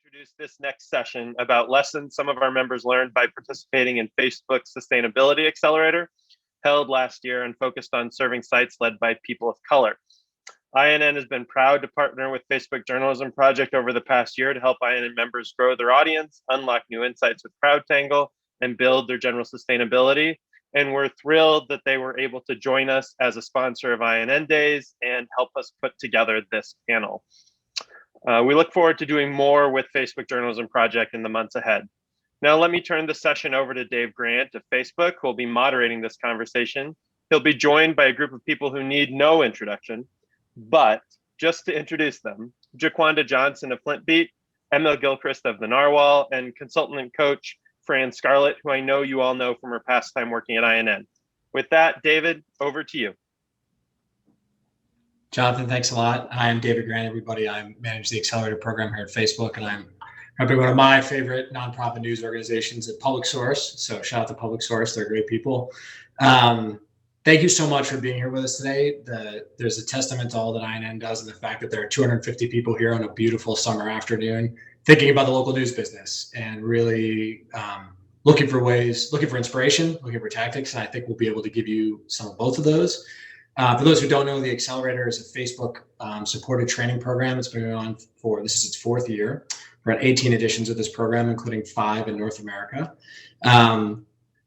introduce this next session about lessons some of our members learned by participating in Facebook's Sustainability Accelerator, held last year and focused on serving sites led by people of color. INN has been proud to partner with Facebook Journalism Project over the past year to help INN members grow their audience, unlock new insights with CrowdTangle, and build their general sustainability. And we're thrilled that they were able to join us as a sponsor of INN Days and help us put together this panel. We look forward to doing more with Facebook Journalism Project in the months ahead. Now, let me turn the session over to Dave Grant of Facebook, who will be moderating this conversation. He'll be joined by a group of people who need no introduction, but just to introduce them, Jaquanda Johnson of Flint Beat, Emma Gilchrist of the Narwhal, and consultant and coach Fran Scarlett, who I know you all know from her past time working at INN. With that, David, over to you. Jonathan, thanks a lot. Hi, I'm David Grant, everybody. I manage the Accelerator program here at Facebook, and I'm repping one of my favorite nonprofit news organizations at Public Source. So shout out to Public Source. They're great people. Thank you so much for being here with us today. There's a testament to all that INN does and the fact that there are 250 people here on a beautiful summer afternoon thinking about the local news business and really looking for inspiration, looking for tactics. And I think we'll be able to give you some of both of those. For those who don't know, the Accelerator is a Facebook supported training program. It's been going on this is its fourth year. We're at 18 editions of this program, including 5 in North America.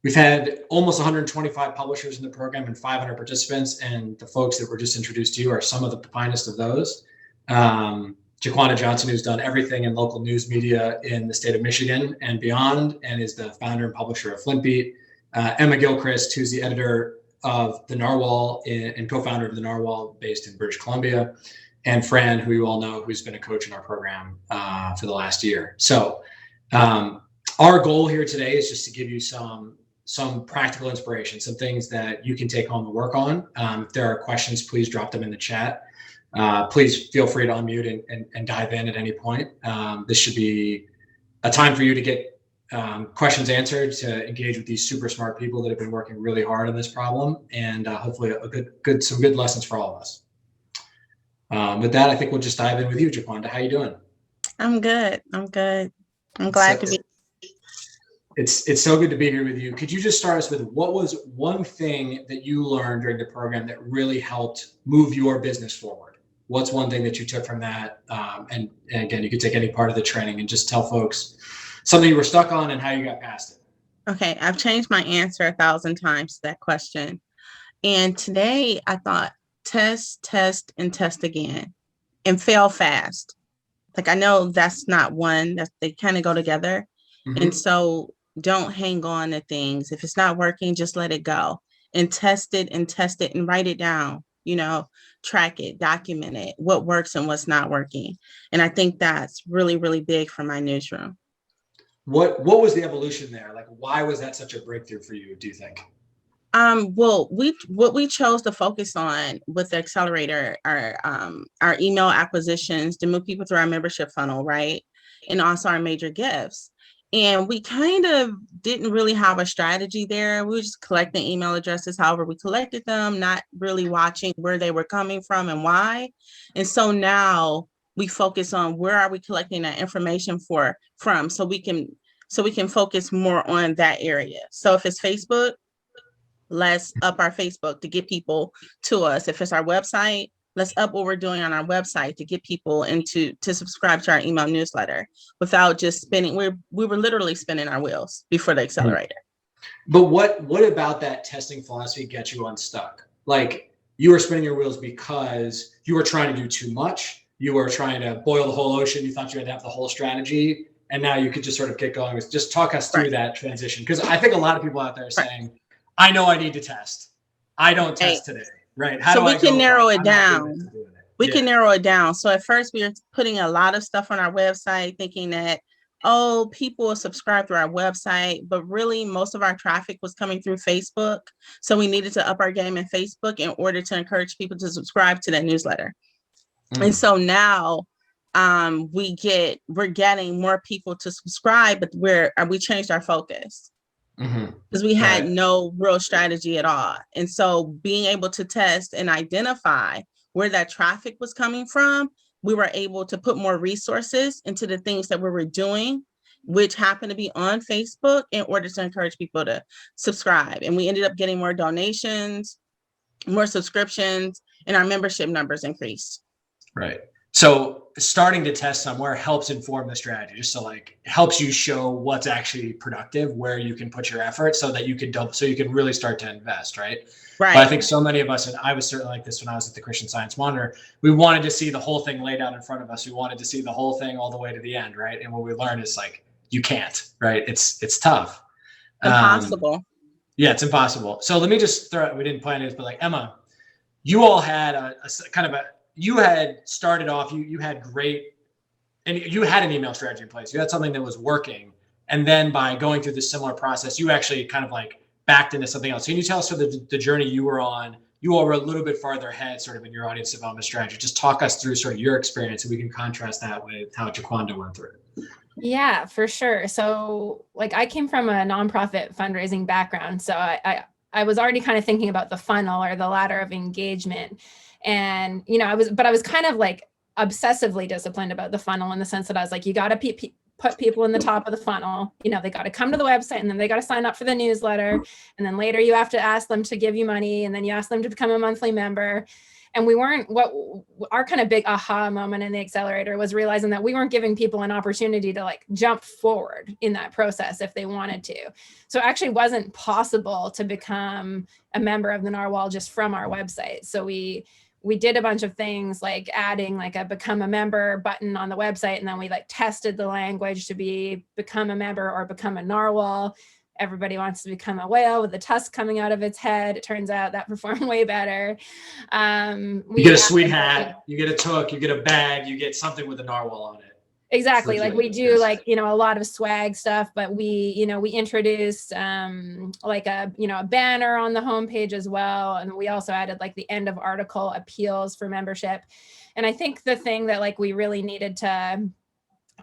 We've had almost 125 publishers in the program and 500 participants, and the folks that were just introduced to you are some of the finest of those. Jaquanda Johnson, who's done everything in local news media in the state of Michigan and beyond, and is the founder and publisher of Flint Beat. Emma Gilchrist, who's the editor of the Narwhal and co-founder of the Narwhal based in British Columbia, and Fran, who you all know, who's been a coach in our program for the last year. So our goal here today is just to give you some practical inspiration, some things that you can take home and work on. If there are questions, please drop them in the chat. Please feel free to unmute and dive in at any point. This should be a time for you to get questions answered, to engage with these super smart people that have been working really hard on this problem, and hopefully some good lessons for all of us. With that, I think we'll just dive in with you, Jaquanda. How you doing? I'm good. I'm glad to be. It's so good to be here with you. Could you just start us with what was one thing that you learned during the program that really helped move your business forward? What's one thing that you took from that? And again, you could take any part of the training and just tell folks something you were stuck on and how you got past it. Okay, I've changed my answer 1,000 times to that question. And today I thought test, and test again and fail fast. Like, I know that's not one, that they kind of go together. Mm-hmm. And so don't hang on to things. If it's not working, just let it go and test it and write it down, track it, document it, what works and what's not working. And I think that's really, really big for my newsroom. What was the evolution there? Like, why was that such a breakthrough for you, do you think? Well, what we chose to focus on with the Accelerator are our email acquisitions to move people through our membership funnel, right? And also our major gifts. And we kind of didn't really have a strategy there. We were just collecting email addresses, however we collected them, not really watching where they were coming from and why. And so now we focus on where are we collecting that information from so we can focus more on that area. So if it's Facebook, let's up our Facebook to get people to us. If it's our website, let's up what we're doing on our website to get people to subscribe to our email newsletter without just spinning. We were literally spinning our wheels before the Accelerator. But what about that testing philosophy gets you unstuck? Like, you were spinning your wheels because you were trying to do too much. You were trying to boil the whole ocean. You thought you had to have the whole strategy. And now you could just sort of get going. Just talk us through that transition. Because I think a lot of people out there are saying, I know I need to test. I don't test today. Right. So we can narrow it down. We can narrow it down. So at first we were putting a lot of stuff on our website thinking that, people will subscribe through our website, but really most of our traffic was coming through Facebook. So we needed to up our game in Facebook in order to encourage people to subscribe to that newsletter. And so now we're getting more people to subscribe, but we changed our focus. Because we had no real strategy at all. And so being able to test and identify where that traffic was coming from we were able to put more resources into the things that we were doing, which happened to be on Facebook, in order to encourage people to subscribe. And we ended up getting more donations, more subscriptions, and our membership numbers increased. Right. So starting to test somewhere helps inform the strategy. So like helps you show what's actually productive, where you can put your effort so that you can really start to invest, right? Right. But I think so many of us, and I was certainly like this when I was at the Christian Science Monitor, we wanted to see the whole thing laid out in front of us. We wanted to see the whole thing all the way to the end, right? And what we learned is like, you can't, right? It's tough. Impossible. Yeah, it's impossible. So let me just throw it, we didn't plan this, but like Emma, you all had a kind of you had started off, you had great, and you had an email strategy in place. You had something that was working. And then by going through this similar process, you actually kind of like backed into something else. So can you tell us sort of the journey you were on? You all were a little bit farther ahead sort of in your audience development strategy. Just talk us through sort of your experience, and we can contrast that with how Jaquanda went through it. Yeah, for sure. So like I came from a nonprofit fundraising background. So I was already kind of thinking about the funnel or the ladder of engagement. And, you know, I was kind of like obsessively disciplined about the funnel, in the sense that I was like, you got to put people in the top of the funnel. You know, they got to come to the website, and then they got to sign up for the newsletter. And then later you have to ask them to give you money. And then you ask them to become a monthly member. And we weren't, what our kind of big aha moment in the Accelerator was realizing that we weren't giving people an opportunity to like jump forward in that process if they wanted to. So it actually wasn't possible to become a member of the Narwhal just from our website. So we did a bunch of things like adding like a become a member button on the website. And then we like tested the language to be become a member or become a narwhal. Everybody wants to become a whale with a tusk coming out of its head. It turns out that performed way better. You get a sweet hat, you get a toque, you get a bag, you get something with a narwhal on it. Exactly. Like we do like, you know, a lot of swag stuff, but we introduced like a banner on the homepage as well. And we also added like the end of article appeals for membership. And I think the thing that like we really needed to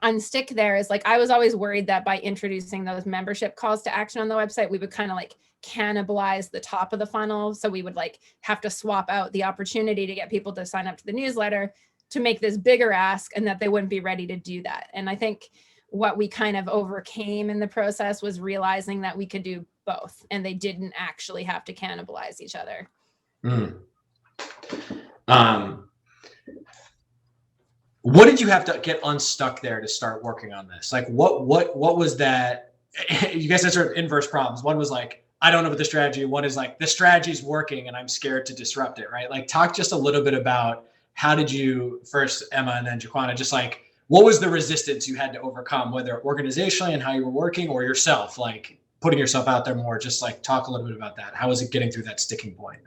unstick there is like, I was always worried that by introducing those membership calls to action on the website, we would kind of like cannibalize the top of the funnel. So we would like have to swap out the opportunity to get people to sign up to the newsletter to make this bigger ask, and that they wouldn't be ready to do that. And I think what we kind of overcame in the process was realizing that we could do both, and they didn't actually have to cannibalize each other. What did you have to get unstuck there to start working on this? Like what was that? You guys had sort of inverse problems. One was like, I don't know about the strategy. One is like, the strategy's working and I'm scared to disrupt it, right? Like talk just a little bit about how did you, first Emma and then Jaquanda, just like, what was the resistance you had to overcome, whether organizationally and how you were working, or yourself, like putting yourself out there more? Just like talk a little bit about that. How was it getting through that sticking point?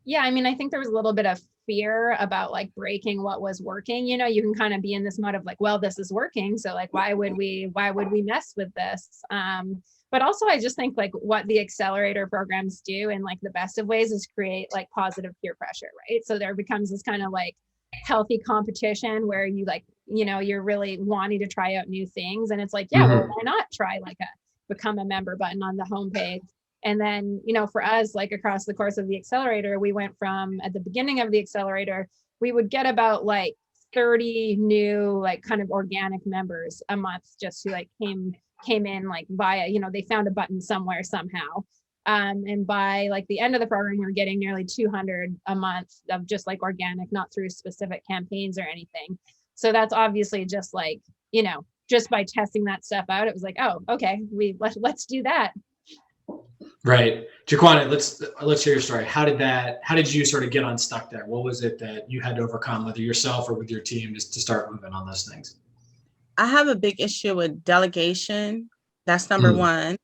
Yeah, I mean, I think there was a little bit of fear about like breaking what was working. You know, you can kind of be in this mode of like, well, this is working, so like, why would we mess with this? But also, I just think like what the Accelerator programs do in like the best of ways is create like positive peer pressure, right? So there becomes this kind of like healthy competition where you like, you know, you're really wanting to try out new things. And it's like, yeah, well, why not try like a become a member button on the homepage? And then, you know, for us, like across the course of the Accelerator, we went from at the beginning of the Accelerator, we would get about like 30 new like kind of organic members a month, just who like came in like via, you know, they found a button somewhere somehow. And by like the end of the program, we were getting nearly 200 a month of just like organic, not through specific campaigns or anything. So that's obviously just like, you know, just by testing that stuff out, it was like, oh, okay, let's do that. Right. Jaquanda, let's hear your story. How did you sort of get unstuck there? What was it that you had to overcome, whether yourself or with your team, just to start moving on those things? I have a big issue with delegation. That's number one.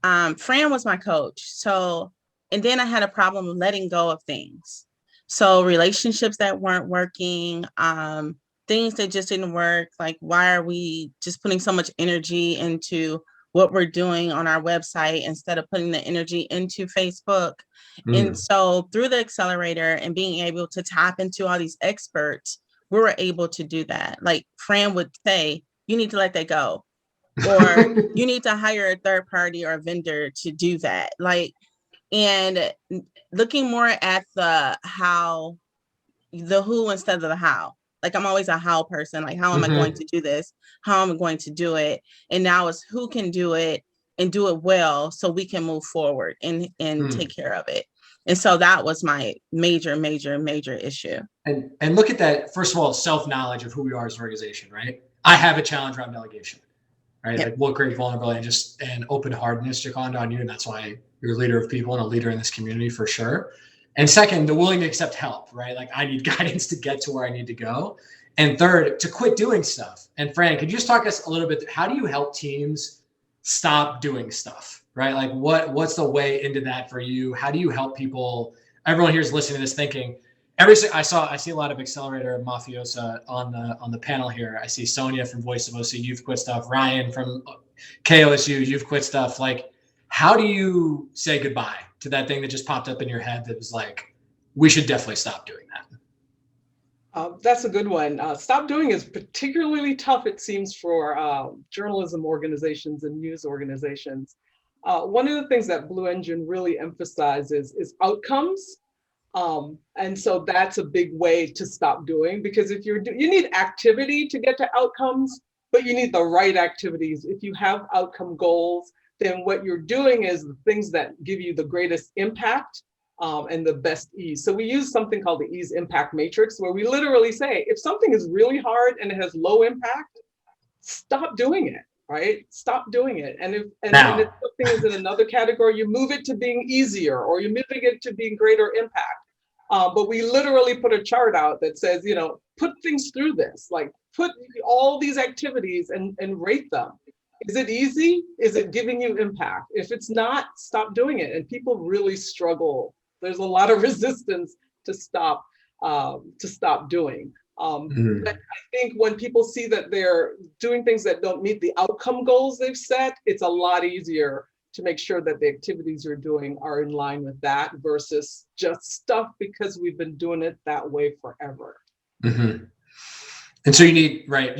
Fran was my coach. So, and then I had a problem with letting go of things. So relationships that weren't working, things that just didn't work. Like, why are we just putting so much energy into what we're doing on our website instead of putting the energy into Facebook? And so through the Accelerator and being able to tap into all these experts, we were able to do that. Like Fran would say, you need to let that go, or you need to hire a third party or a vendor to do that. Like, and looking more at the how, the who instead of the how. Like I'm always a how person, like how am I going to do this? How am I going to do it? And now it's who can do it and do it well so we can move forward and take care of it. And so that was my major issue. And look at that, first of all, self-knowledge of who we are as an organization, right? I have a challenge around delegation, right? Yep. Like what great vulnerability and open-heartedness, Jaconda, on you. And that's why you're a leader of people and a leader in this community for sure. And second, the willing to accept help, right? Like I need guidance to get to where I need to go. And third, to quit doing stuff. And Fran, could you just talk to us a little bit, how do you help teams stop doing stuff, right? Like what's the way into that for you? How do you help people? Everyone here is listening to this thinking, I see a lot of Accelerator mafiosa on the panel here. I see Sonia from Voice of OC, you've quit stuff. Ryan from KOSU, you've quit stuff. Like, how do you say goodbye to that thing that just popped up in your head that was like, we should definitely stop doing that? That's a good one. Stop doing is particularly tough, it seems, for journalism organizations and news organizations. One of the things that Blue Engine really emphasizes is outcomes. And so that's a big way to stop doing, because if you need activity to get to outcomes, but you need the right activities. If you have outcome goals, then what you're doing is the things that give you the greatest impact and the best ease. So we use something called the ease impact matrix, where we literally say, if something is really hard and it has low impact, stop doing it, right? Stop doing it. And if something is in another category, you move it to being easier, or you're moving it to being greater impact. But we literally put a chart out that says, put things through this, like put all these activities and rate them. Is it easy? Is it giving you impact? If it's not, stop doing it. And people really struggle. There's a lot of resistance to stop doing. But I think when people see that they're doing things that don't meet the outcome goals they've set, it's a lot easier to make sure that the activities you're doing are in line with that versus just stuff because we've been doing it that way forever. Mm-hmm. And so you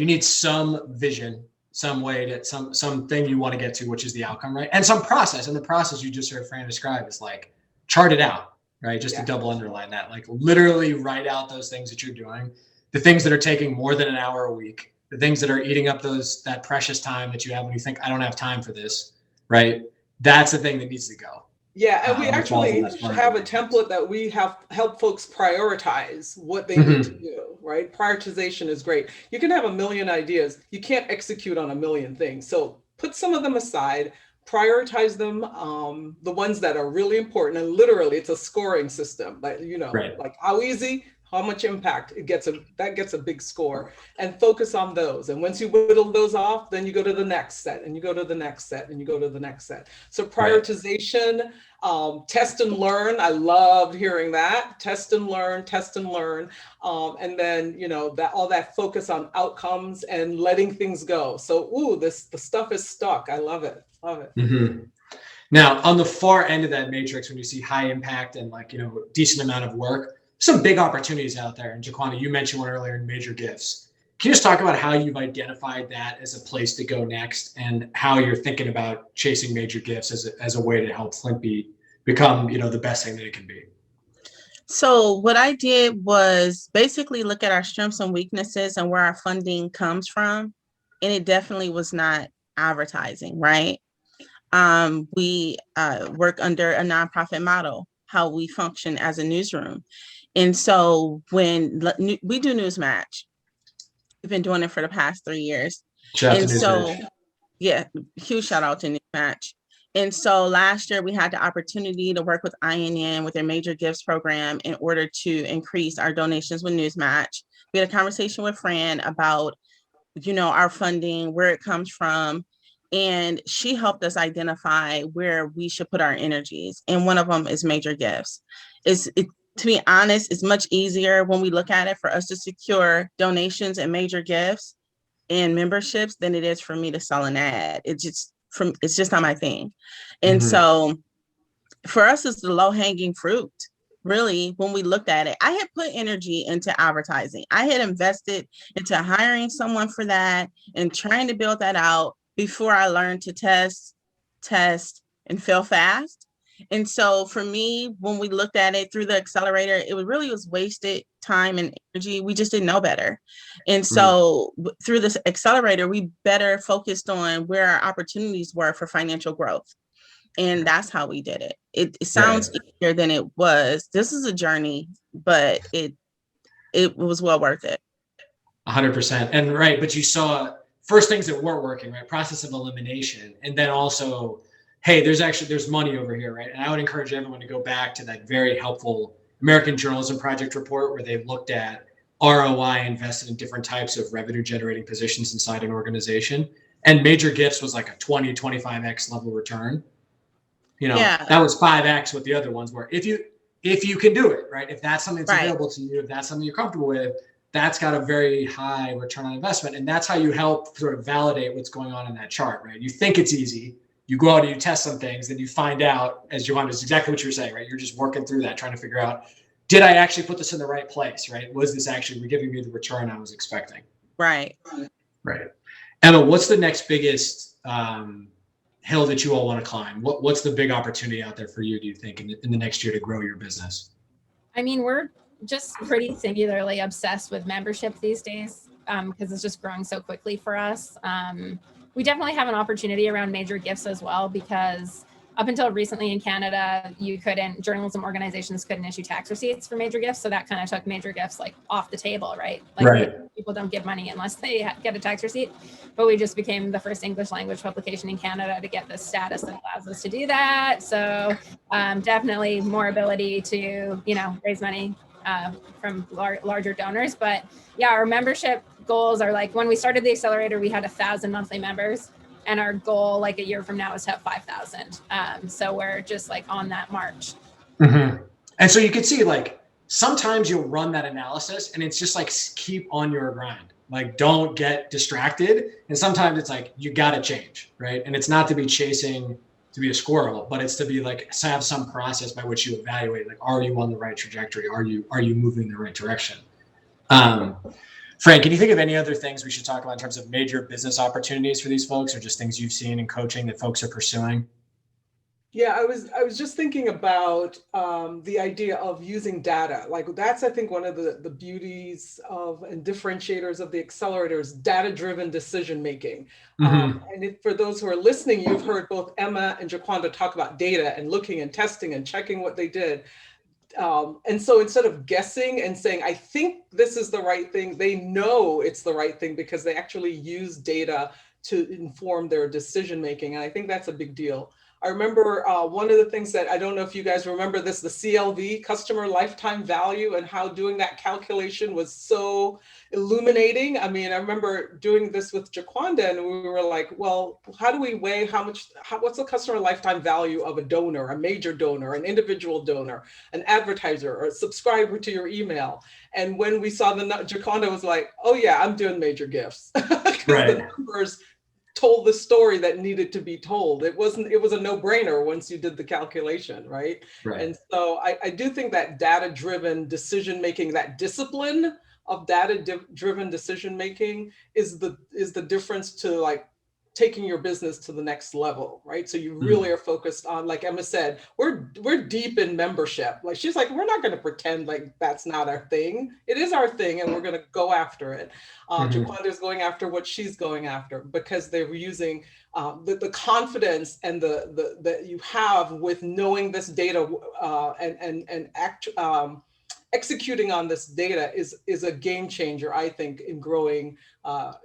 need some vision, some way that something you want to get to, which is the outcome, right? And some process. And the process you just heard Fran describe is like chart it out, right? Just to double underline that, like literally write out those things that you're doing, the things that are taking more than an hour a week, the things that are eating up that precious time that you have when you think, I don't have time for this, right? That's the thing that needs to go. Yeah, and we actually have a template that we have help folks prioritize what they need to do, right? Prioritization is great. You can have a million ideas. You can't execute on a million things. So put some of them aside, prioritize them, the ones that are really important. And literally, it's a scoring system, like, like how easy, how much impact that gets a big score, and focus on those. And once you whittle those off, then you go to the next set, and you go to the next set, and you go to the next set. So prioritization, test and learn. I loved hearing that. Test and learn. And then, all that focus on outcomes and letting things go. So, the stuff is stuck. I love it. Mm-hmm. Now, on the far end of that matrix, when you see high impact and decent amount of work, some big opportunities out there. And Jaconda, you mentioned one earlier in major gifts. Can you just talk about how you've identified that as a place to go next, and how you're thinking about chasing major gifts as a way to help Flint become the best thing that it can be? So what I did was basically look at our strengths and weaknesses and where our funding comes from. And it definitely was not advertising, right? We work under a nonprofit model, how we function as a newsroom. And so when we do Newsmatch, we've been doing it for the past 3 years. Huge shout out to Newsmatch. And so last year we had the opportunity to work with INN with their major gifts program in order to increase our donations with Newsmatch. We had a conversation with Fran about, our funding, where it comes from. And she helped us identify where we should put our energies. And one of them is major gifts. To be honest, it's much easier when we look at it for us to secure donations and major gifts and memberships than it is for me to sell an ad. It's just not my thing. And so for us, it's the low hanging fruit. Really, when we looked at it, I had put energy into advertising. I had invested into hiring someone for that and trying to build that out before I learned to test, and fail fast. And so for me, when we looked at it through the accelerator, it really was wasted time and energy. We just didn't know better. And so through this accelerator, we better focused on where our opportunities were for financial growth. And that's how we did it. It sounds easier than it was. This is a journey, but it was well worth it. 100%. And right, but you saw first things that weren't working, right? Process of elimination. And then also, hey, there's money over here, right? And I would encourage everyone to go back to that very helpful American Journalism Project report where they looked at ROI invested in different types of revenue generating positions inside an organization. And Major Gifts was like a 20, 25x level return. You know, that was 5x what the other ones were. If you can do it, right? If that's something that's available to you, if that's something you're comfortable with, that's got a very high return on investment. And that's how you help sort of validate what's going on in that chart, right? You think it's easy. You go out and you test some things, then you find out, as Johanna, is exactly what you're saying, right? You're just working through that, trying to figure out, did I actually put this in the right place, right? Was this actually giving me the return I was expecting? Right. Right. Emma, what's the next biggest hill that you all want to climb? What's the big opportunity out there for you, do you think, in the next year to grow your business? I mean, we're just pretty singularly obsessed with membership these days because it's just growing so quickly for us. We definitely have an opportunity around Major Gifts as well, because up until recently in Canada, journalism organizations couldn't issue tax receipts for Major Gifts. So that kind of took Major Gifts like off the table, right? Like people don't give money unless they get a tax receipt. But we just became the first English language publication in Canada to get the status that allows us to do that. So definitely more ability to, raise money from larger donors. But yeah, our membership goals are like, when we started the accelerator, we had 1,000 monthly members, and our goal like a year from now is to have 5,000. So we're just like on that march. Mm-hmm. And so you can see, like, sometimes you'll run that analysis and it's just like, keep on your grind, like, don't get distracted. And sometimes it's like, you got to change, right? And it's not to be chasing to be a squirrel, but it's to be like, have some process by which you evaluate, like, are you on the right trajectory? Are you moving in the right direction? Frank, can you think of any other things we should talk about in terms of major business opportunities for these folks, or just things you've seen in coaching that folks are pursuing? Yeah, I was just thinking about the idea of using data. Like, that's, I think, one of the beauties of and differentiators of the accelerator is data-driven decision making. And for those who are listening, you've heard both Emma and Jaquanda talk about data and looking and testing and checking what they did. And so instead of guessing and saying, I think this is the right thing, they know it's the right thing because they actually use data to inform their decision making. And I think that's a big deal. I remember one of the things that, I don't know if you guys remember this, the CLV, customer lifetime value, and how doing that calculation was so illuminating. I mean, I remember doing this with Jaquanda, and we were like, well, how do we weigh what's the customer lifetime value of a donor, a major donor, an individual donor, an advertiser, or a subscriber to your email? And when we saw Jaquanda was like, oh yeah, I'm doing Major Gifts. Right. The numbers told the story that needed to be told. It was a no-brainer once you did the calculation, right? And so I do think that data-driven decision-making, that discipline of data-driven decision-making is the difference to, like, taking your business to the next level, right? So you really are focused on, like Emma said, we're deep in membership. Like, she's like, we're not going to pretend like that's not our thing. It is our thing, and we're going to go after it. Jaquanda's going after what she's going after because they're using the confidence and the that you have with knowing this data and executing on this data is a game changer, I think, in growing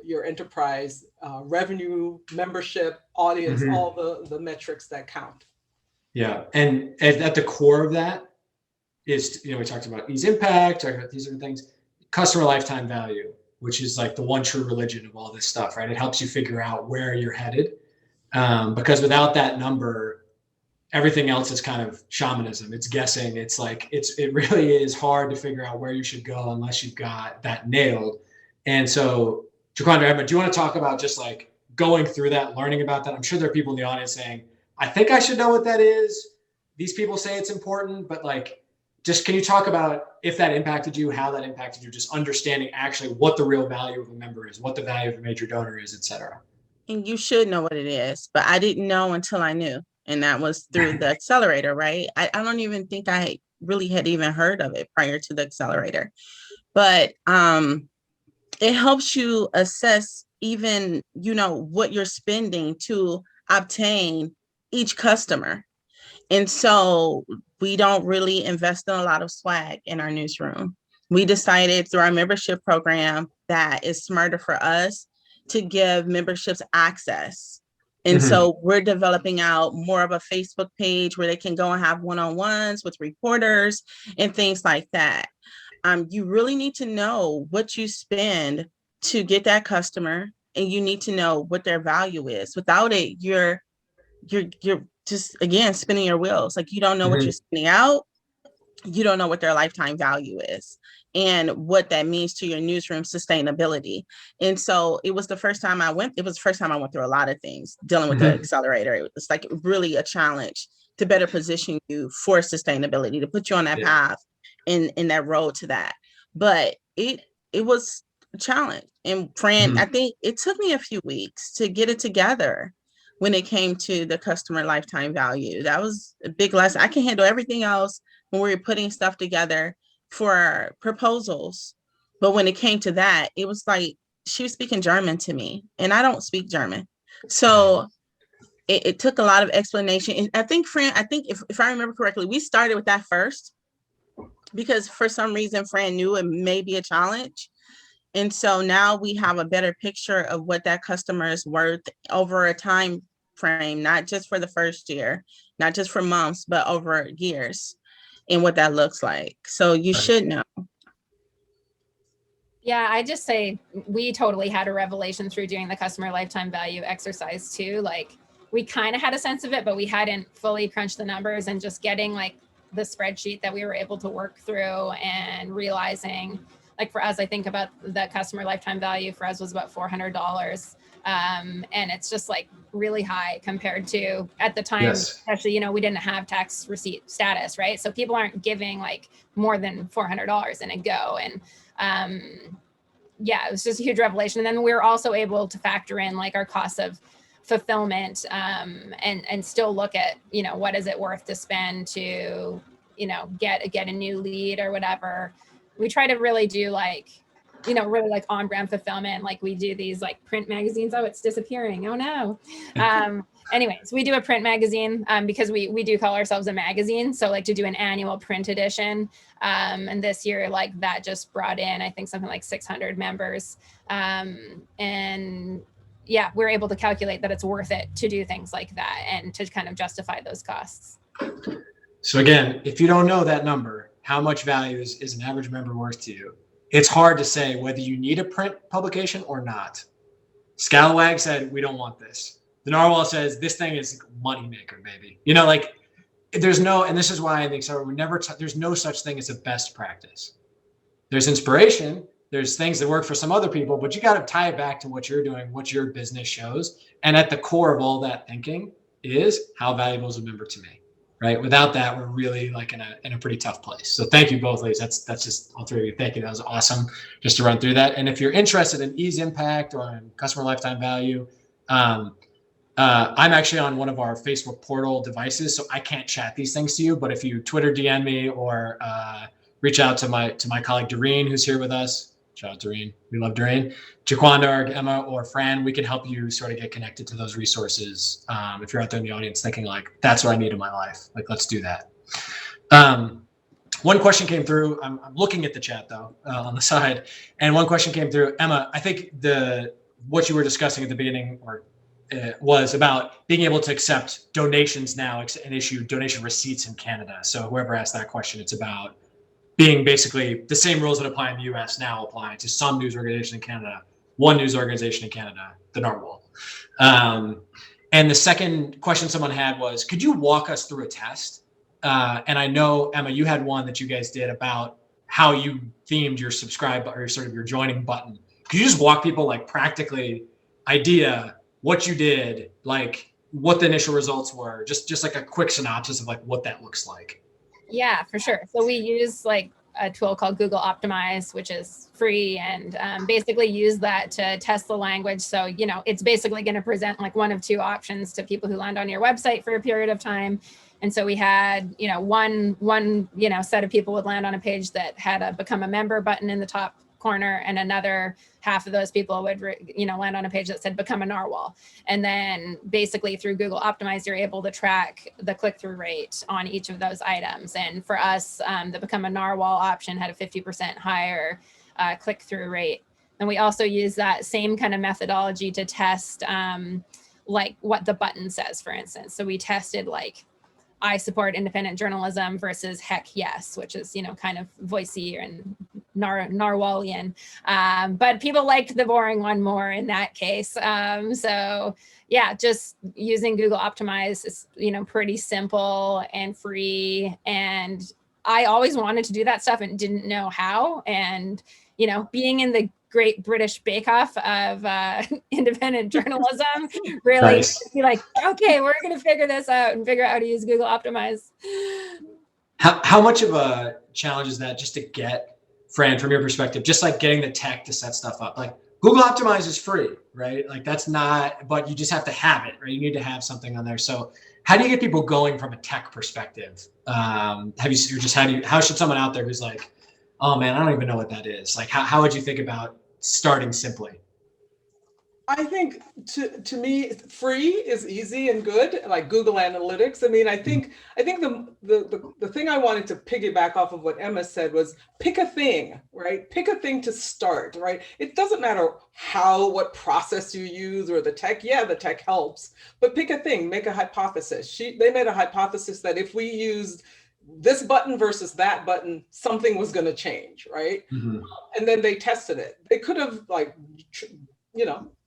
your enterprise revenue, membership, audience, all the metrics that count. Yeah, and at the core of that is, we talked about ease impact, talked about these other things, customer lifetime value, which is like the one true religion of all this stuff, right? It helps you figure out where you're headed, because without that number, everything else is kind of shamanism. It's guessing. It's like, it really is hard to figure out where you should go unless you've got that nailed. And so, Jaquanda, Emma, do you want to talk about just like going through that, learning about that? I'm sure there are people in the audience saying, I think I should know what that is. These people say it's important, but like, just can you talk about if that impacted you, how that impacted you, just understanding actually what the real value of a member is, what the value of a major donor is, et cetera. And you should know what it is, but I didn't know until I knew. and that was through the Accelerator, right? I don't even think I really had even heard of it prior to the Accelerator, but it helps you assess even, what you're spending to obtain each customer. And so we don't really invest in a lot of swag in our newsroom. We decided through our membership program that it's smarter for us to give memberships access. And so we're developing out more of a Facebook page where they can go and have one-on-ones with reporters and things like that. You really need to know what you spend to get that customer, and you need to know what their value is. Without it, you're just, again, spinning your wheels. Like, you don't know what you're spending out. You don't know what their lifetime value is and what that means to your newsroom sustainability. And so it was the first time I went through a lot of things dealing with the Accelerator. It was like really a challenge to better position you for sustainability, to put you on that path in that road to that. But it was a challenge. And Fran, I think it took me a few weeks to get it together when it came to the customer lifetime value. That was a big lesson. I can handle everything else when we were putting stuff together for proposals. But when it came to that, it was like she was speaking German to me, and I don't speak German. So it took a lot of explanation. And I think, Fran, if I remember correctly, we started with that first because for some reason, Fran knew it may be a challenge. And so now we have a better picture of what that customer is worth over a time frame, not just for the first year, not just for months, but over years, and what that looks like. So you should know. Yeah, I just say we totally had a revelation through doing the customer lifetime value exercise too. Like, we kind of had a sense of it, but we hadn't fully crunched the numbers, and just getting like the spreadsheet that we were able to work through and realizing, like, for us, I think about the customer lifetime value for us was about $400. And it's just like really high compared to at the time, especially, we didn't have tax receipt status, right? So people aren't giving like more than $400 in a go. And it was just a huge revelation. And then we were also able to factor in like our costs of fulfillment, and still look at, what is it worth to spend to, get a new lead or whatever. We try to really do like, really like on brand fulfillment. Like, we do these like print magazines. Oh, it's disappearing. Oh no. Anyways, we do a print magazine because we do call ourselves a magazine. So like to do an annual print edition. And this year, like that just brought in, I think, something like 600 members. And yeah, we're able to calculate that it's worth it to do things like that and to kind of justify those costs. So again, if you don't know that number, how much value is an average member worth to you? It's hard to say whether you need a print publication or not. Scalawag said, we don't want this. The Narwhal says, this thing is money maker, baby. There's no, and this is why I think so. There's no such thing as a best practice. There's inspiration. There's things that work for some other people, but you got to tie it back to what you're doing, what your business shows. And at the core of all that thinking is, how valuable is a member to me? Right. Without that, we're really like in a pretty tough place. So thank you both, ladies. That's just all three of you. Thank you. That was awesome just to run through that. And if you're interested in ease impact or in customer lifetime value, I'm actually on one of our Facebook portal devices, so I can't chat these things to you. But if you Twitter DM me or reach out to my colleague Doreen, who's here with us. Shout out Doreen. We love Doreen. Jaquanda or Emma or Fran, we can help you sort of get connected to those resources. If you're out there in the audience thinking like, that's what I need in my life, like, let's do that. One question came through. I'm looking at the chat though, on the side. And one question came through. Emma, I think what you were discussing at the beginning was about being able to accept donations now and issue donation receipts in Canada. So whoever asked that question, it's about being basically the same rules that apply in the US now apply to some news organization in Canada, one news organization in Canada, the Narwhal. And the second question someone had was, could you walk us through a test? And I know, Emma, you had one that you guys did about how you themed your subscribe or sort of your joining button. Could you just walk people like practically idea what you did, like what the initial results were, just like a quick synopsis of like what that looks like? Yeah, for sure. So we use like a tool called Google Optimize, which is free, and basically use that to test the language. So, you know, it's basically going to present like one of two options to people who land on your website for a period of time. And so we had, you know, one set of people would land on a page that had a become a member button in the top corner, and another half of those people would, land on a page that said become a narwhal. And then basically through Google Optimize, you're able to track the click-through rate on each of those items. And for us, the become a narwhal option had a 50% higher click-through rate. And we also use that same kind of methodology to test like what the button says, for instance. So we tested like, I support independent journalism versus heck yes, which is, kind of voicey and narwhalian. But people liked the boring one more in that case. So yeah, just using Google Optimize is, pretty simple and free. And I always wanted to do that stuff and didn't know how. And, being in the Great British Bake Off of independent journalism really Nice. be like, okay, we're going to figure this out and figure out how to use Google Optimize. How much of a challenge is that just to get, Fran, from your perspective, just like getting the tech to set stuff up? Like Google Optimize is free, right? Like that's not, but you just have to have it, right? You need to have something on there. So how do you get people going from a tech perspective? How should someone out there who's like, oh man, I don't even know what that is. Like, how would you think about starting simply? I think to me, free is easy and good, like Google Analytics. I mean, I think the thing I wanted to piggyback off of what Emma said was pick a thing, right? Pick a thing to start, right? It doesn't matter what process you use or the tech. Yeah, the tech helps, but pick a thing, make a hypothesis. They made a hypothesis that if we used this button versus that button, something was going to change, right? Mm-hmm. And then they tested it. They could have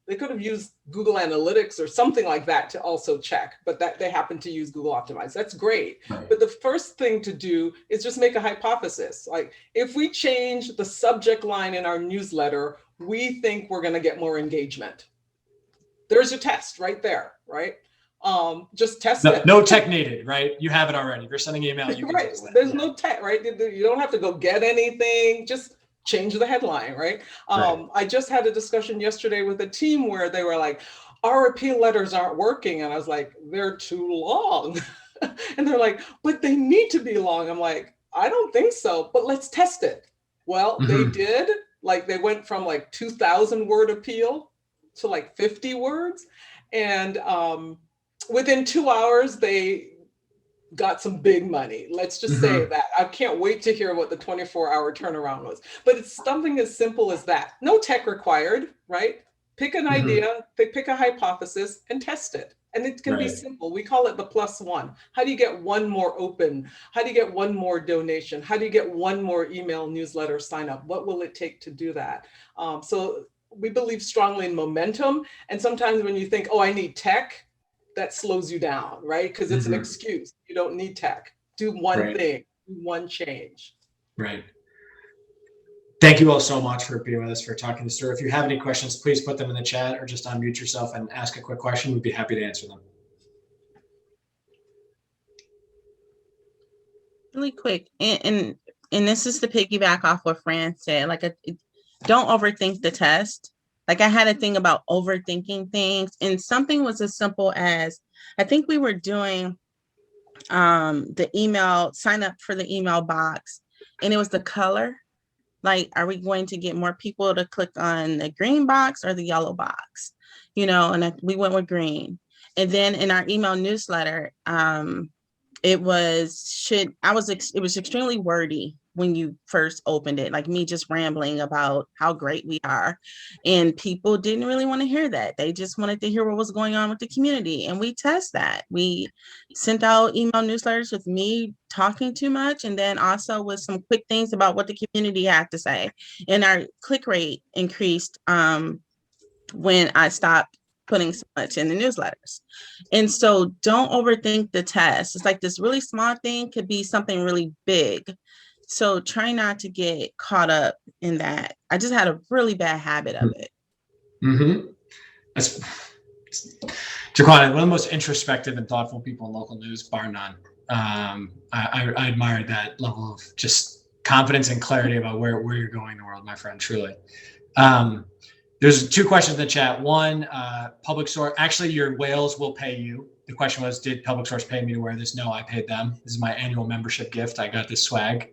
they could have used Google Analytics or something like that to also check, but that they happen to use Google Optimize. That's great. Right. But the first thing to do is just make a hypothesis. Like if we change the subject line in our newsletter, we think we're going to get more engagement. There's your test right there, right? Just test it. No tech needed, right? You have it already. If you're sending email, you can right. test that. There's no tech, right? You don't have to go get anything. Just change the headline, right? Right. I just had a discussion yesterday with a team where they were like, our appeal letters aren't working. And I was like, they're too long. And they're like, but they need to be long. I'm like, I don't think so, but let's test it. Well, They did. Like they went from like 2,000 word appeal to like 50 words. And within 2 hours, they got some big money. Let's just say that. I can't wait to hear what the 24-hour turnaround was. But it's something as simple as that. No tech required, right? Pick an idea, pick a hypothesis and test it. And it can be simple. We call it the +1. How do you get one more open? How do you get one more donation? How do you get one more email newsletter sign up? What will it take to do that? So we believe strongly in momentum. And sometimes when you think, oh, I need tech, that slows you down, right? Because it's an excuse. You don't need tech. Do one thing, do one change. Right. Thank you all so much for being with us, for talking this through. If you have any questions, please put them in the chat or just unmute yourself and ask a quick question. We'd be happy to answer them. Really quick, and this is to piggyback off what Fran said, don't overthink the test. Like I had a thing about overthinking things, and something was as simple as, I think we were doing the email, sign up for the email box, and it was the color. Like, are we going to get more people to click on the green box or the yellow box? And we went with green. And then in our email newsletter, it was extremely wordy when you first opened it, like me just rambling about how great we are. And people didn't really want to hear that. They just wanted to hear what was going on with the community. And we test that. We sent out email newsletters with me talking too much, and then also with some quick things about what the community had to say. And our click rate increased when I stopped putting so much in the newsletters. And so don't overthink the test. It's like this really small thing could be something really big. So try not to get caught up in that. I just had a really bad habit of it. That's Jaquan, one of the most introspective and thoughtful people in local news, bar none. I admired that level of just confidence and clarity about where you're going in the world, my friend, truly. There's 2 questions in the chat. One, public source, actually your whales will pay you. The question was, did public source pay me to wear this? No, I paid them. This is my annual membership gift. I got this swag.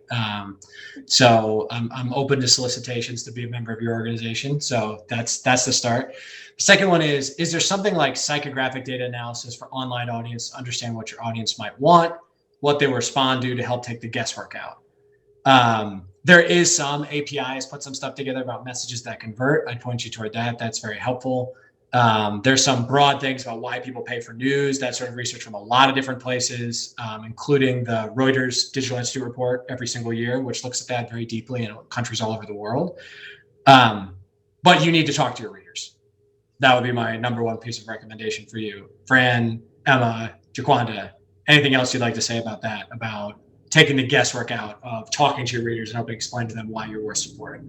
So I'm open to solicitations to be a member of your organization. So that's the start. The second one is there something like psychographic data analysis for online audience, understand what your audience might want, what they will respond to help take the guesswork out? There is some APIs, put some stuff together about messages that convert. I'd point you toward that. That's very helpful. There's some broad things about why people pay for news, that sort of research from a lot of different places, including the Reuters Digital Institute report every single year, which looks at that very deeply in countries all over the world. But you need to talk to your readers. That would be my number one piece of recommendation for you. Fran, Emma, Jaquanda, anything else you'd like to say about that, about taking the guesswork out of talking to your readers and helping explain to them why you're worth supporting?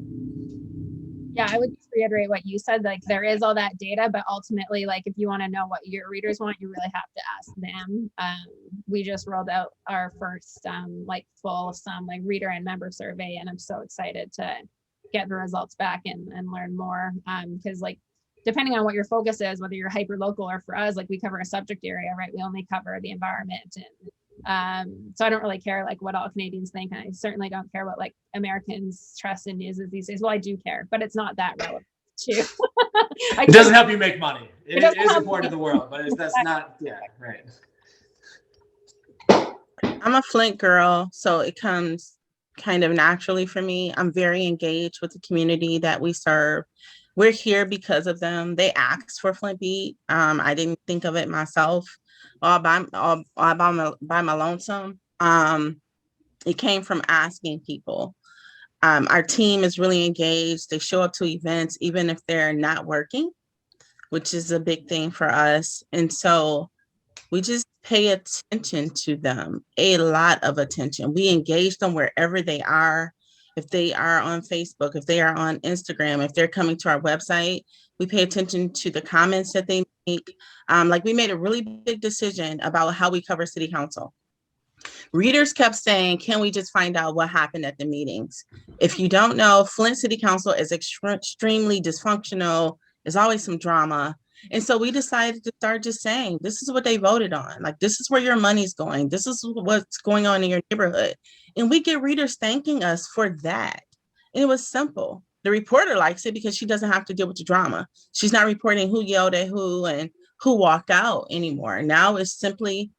Yeah, I would just reiterate what you said. Like, there is all that data, but ultimately, like, if you want to know what your readers want, you really have to ask them. We just rolled out our first like fulsome like reader and member survey, and I'm so excited to get the results back and learn more. Because like, depending on what your focus is, whether you're hyper local or for us, like we cover a subject area, right? We only cover the environment, and so I don't really care like what all Canadians think. And I certainly don't care what like Americans trust in news these days. Well, I do care, but it's not that relevant too. It doesn't help you make money. It is important to the world, but that's not, yeah, right. I'm a Flint girl, so it comes kind of naturally for me. I'm very engaged with the community that we serve. We're here because of them. They asked for Flint Beat. I didn't think of it myself all by my lonesome. It came from asking people. Our team is really engaged. They show up to events even if they're not working, which is a big thing for us. And so we just pay attention to them, a lot of attention. We engage them wherever they are. If they are on Facebook, if they are on Instagram, if they're coming to our website, we pay attention to the comments that they make. Like, we made a really big decision about how we cover city council. Readers kept saying, can we just find out what happened at the meetings? If you don't know, Flint City Council is extremely dysfunctional. There's always some drama. And so we decided to start just saying, this is what they voted on. Like, this is where your money's going. This is what's going on in your neighborhood. And we get readers thanking us for that. And it was simple. The reporter likes it because she doesn't have to deal with the drama. She's not reporting who yelled at who and who walked out anymore. Now it's simply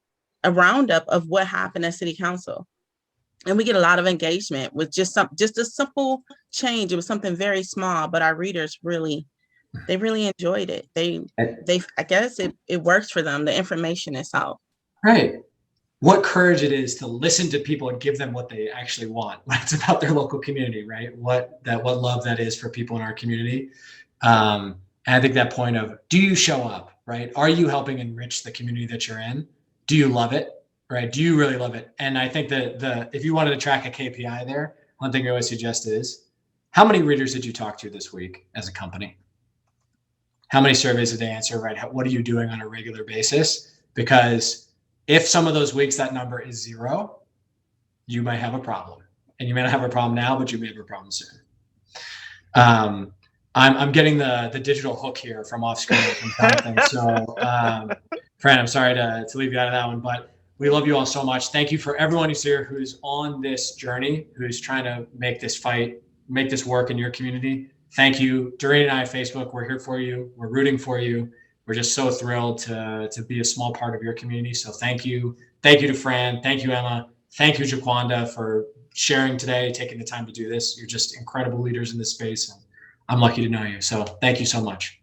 a roundup of what happened at city council. And we get a lot of engagement with just a simple change. It was something very small, but our readers really enjoyed it. I guess it works for them. The information is out. Right. What courage it is to listen to people and give them what they actually want when it's about their local community, right? What love that is for people in our community. And I think that point of, do you show up, right? Are you helping enrich the community that you're in? Do you love it, right? Do you really love it? And I think that if you wanted to track a KPI there, one thing I always suggest is, how many readers did you talk to this week as a company? How many surveys did they answer, right? What are you doing on a regular basis? Because if some of those weeks that number is 0, you might have a problem. And you may not have a problem now, but you may have a problem soon. I'm getting the digital hook here from off screen from something. So, Fran, I'm sorry to leave you out of that one, but we love you all so much. Thank you for everyone who's here, who's on this journey, who's trying to make this work in your community. Thank you. Doreen and I at Facebook, we're here for you. We're rooting for you. We're just so thrilled to be a small part of your community. So thank you. Thank you to Fran. Thank you, Emma. Thank you, Jaquanda, for sharing today, taking the time to do this. You're just incredible leaders in this space, and I'm lucky to know you. So thank you so much.